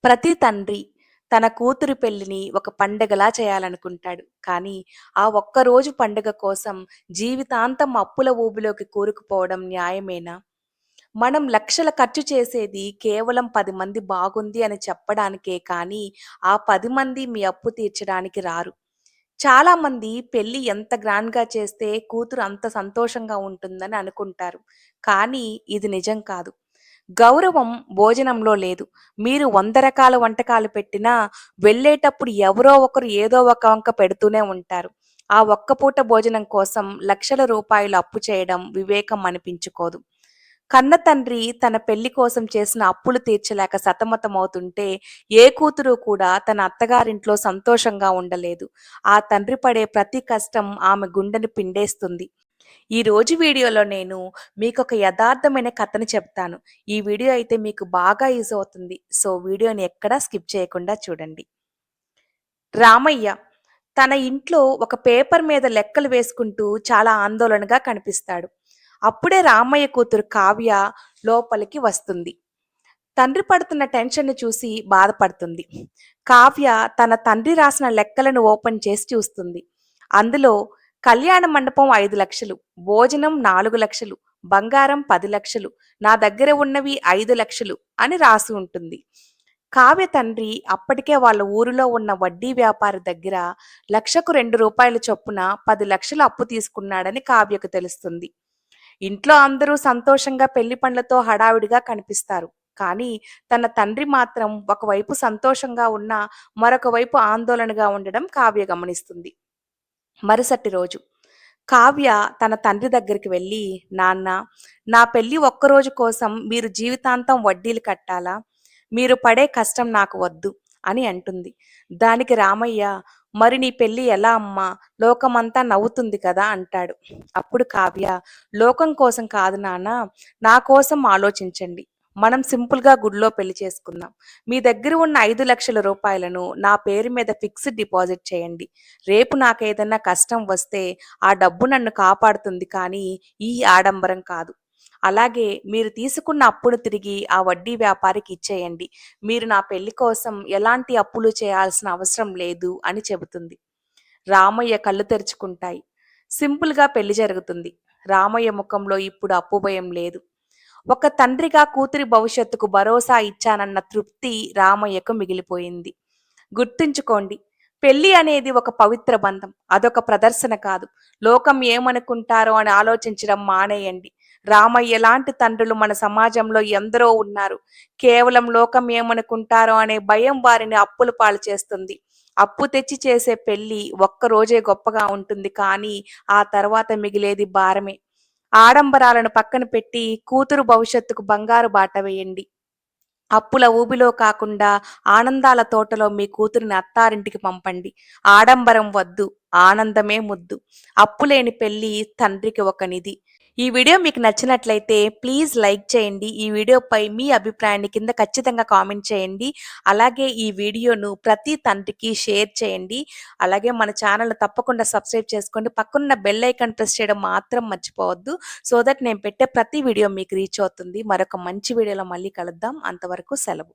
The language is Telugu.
ప్రతి తండ్రి తన కూతురి పెళ్లిని ఒక పండగలా చేయాలనుకుంటాడు. కానీ ఆ ఒక్కరోజు పండుగ కోసం జీవితాంతం అప్పుల ఊబిలోకి కూరుకుపోవడం న్యాయమేనా? మనం లక్షలు ఖర్చు చేసేది కేవలం 10 మంది బాగుంది అని చెప్పడానికే కానీ, ఆ 10 మంది మీ అప్పు తీర్చడానికి రారు. చాలామంది పెళ్లి ఎంత గ్రాండ్‌గా చేస్తే కూతురు అంత సంతోషంగా ఉంటుందని అనుకుంటారు. కానీ ఇది నిజం కాదు. గౌరవం భోజనంలో లేదు. మీరు 100 రకాల వంటకాలు పెట్టినా వెళ్ళేటప్పుడు ఎవరో ఒకరు ఏదో ఒక వంక పెడుతూనే ఉంటారు. ఆ ఒక్క పూట భోజనం కోసం లక్షల రూపాయలు అప్పు చేయడం వివేకం అనిపించుకోదు. కన్న తండ్రి తన పెళ్లి కోసం చేసిన అప్పులు తీర్చలేక సతమతమవుతుంటే ఏ కూతురు కూడా తన అత్తగారింట్లో సంతోషంగా ఉండలేదు. ఆ తండ్రి పడే ప్రతి కష్టం ఆమె గుండెని పిండేస్తుంది. ఈ రోజు వీడియోలో నేను మీకొక యథార్థమైన కథని చెప్తాను. ఈ వీడియో అయితే మీకు బాగా యూజ్ అవుతుంది. సో, వీడియోని ఎక్కడా స్కిప్ చేయకుండా చూడండి. రామయ్య తన ఇంట్లో ఒక పేపర్ మీద లెక్కలు వేసుకుంటూ చాలా ఆందోళనగా కనిపిస్తాడు. అప్పుడే రామయ్య కూతురు కావ్య లోపలికి వస్తుంది. తండ్రి పడుతున్న టెన్షన్‌ని చూసి బాధపడుతుంది. కావ్య తన తండ్రి రాసిన లెక్కలను ఓపెన్ చేసి చూస్తుంది. అందులో కళ్యాణ మండపం 5,00,000, భోజనం 4,00,000, బంగారం 10,00,000, నా దగ్గర ఉన్నవి 5,00,000 అని రాసి ఉంటుంది. కావ్య తండ్రి అప్పటికే వాళ్ళ ఊరిలో ఉన్న వడ్డీ వ్యాపారి దగ్గర లక్షకు రూ. 2 చొప్పున 10,00,000 అప్పు తీసుకున్నాడని కావ్యకు తెలుస్తుంది. ఇంట్లో అందరూ సంతోషంగా పెళ్లి పనులతో హడావిడిగా కనిపిస్తారు. కానీ తన తండ్రి మాత్రం ఒకవైపు సంతోషంగా ఉన్నా మరొక వైపు ఆందోళనగా ఉండడం కావ్య గమనిస్తుంది. మరుసటి రోజు కావ్య తన తండ్రి దగ్గరికి వెళ్ళి, నాన్న, నా పెళ్లి ఒక్కరోజు కోసం మీరు జీవితాంతం వడ్డీలు కట్టాలా? మీరు పడే కష్టం నాకు వద్దు అని అంటుంది. దానికి రామయ్య, మరి నీ పెళ్లి ఎలా అమ్మా? లోకమంతా నవ్వుతుంది కదా అంటాడు. అప్పుడు కావ్య, లోకం కోసం కాదు నాన్న, నా కోసం ఆలోచించండి. మనం సింపుల్‌గా గుడిలో పెళ్లి చేసుకుందాం. మీ దగ్గర ఉన్న 5,00,000 రూపాయలను నా పేరు మీద ఫిక్స్డ్ డిపాజిట్ చేయండి. రేపు నాకేదన్నా కష్టం వస్తే ఆ డబ్బు నన్ను కాపాడుతుంది కానీ ఈ ఆడంబరం కాదు. అలాగే మీరు తీసుకున్న అప్పును తిరిగి ఆ వడ్డీ వ్యాపారికి ఇచ్చేయండి. మీరు నా పెళ్లి కోసం ఎలాంటి అప్పులు చేయాల్సిన అవసరం లేదు అని చెబుతుంది. రామయ్య కళ్ళు తెరుచుకుంటాయి. సింపుల్‌గా పెళ్లి జరుగుతుంది. రామయ్య ముఖంలో ఇప్పుడు అప్పు భయం లేదు. ఒక తండ్రిగా కూతురి భవిష్యత్తుకు భరోసా ఇచ్చానన్న తృప్తి రామయ్యకు మిగిలిపోయింది. గుర్తుంచుకోండి, పెళ్లి అనేది ఒక పవిత్ర బంధం. అదొక ప్రదర్శన కాదు. లోకం ఏమనుకుంటారో అని ఆలోచించడం మానేయండి. రామయ్య లాంటి తండ్రులు మన సమాజంలో ఎందరో ఉన్నారు. కేవలం లోకం ఏమనుకుంటారో అనే భయం వారిని అప్పుల పాలు చేస్తుంది. అప్పు తెచ్చి చేసే పెళ్లి ఒక్కరోజే గొప్పగా ఉంటుంది కానీ ఆ తర్వాత మిగిలేది భారమే. ఆడంబరాలను పక్కన పెట్టి కూతురు భవిష్యత్తుకు బంగారు బాట వేయండి. అప్పుల ఊబిలో కాకుండా ఆనందాల తోటలో మీ కూతురిని అత్తారింటికి పంపండి. ఆడంబరం వద్దు, ఆనందమే ముద్దు. అప్పులేని పెళ్లి తండ్రికి ఒక నిధి. ఈ వీడియో మీకు నచ్చినట్లయితే ప్లీజ్ లైక్ చేయండి. ఈ వీడియోపై మీ అభిప్రాయాన్ని కింద ఖచ్చితంగా కామెంట్ చేయండి. అలాగే ఈ వీడియోను ప్రతి తండ్రికి షేర్ చేయండి. అలాగే మన ఛానల్‌ని తప్పకుండా సబ్స్క్రైబ్ చేసుకోండి. పక్కనున్న బెల్ ఐకాన్ ప్రెస్ చేయడం మాత్రం మర్చిపోవద్దు. సో దట్ నేను పెట్టే ప్రతి వీడియో మీకు రీచ్ అవుతుంది. మరొక మంచి వీడియోలో మళ్ళీ కలుద్దాం. అంతవరకు సెలవు.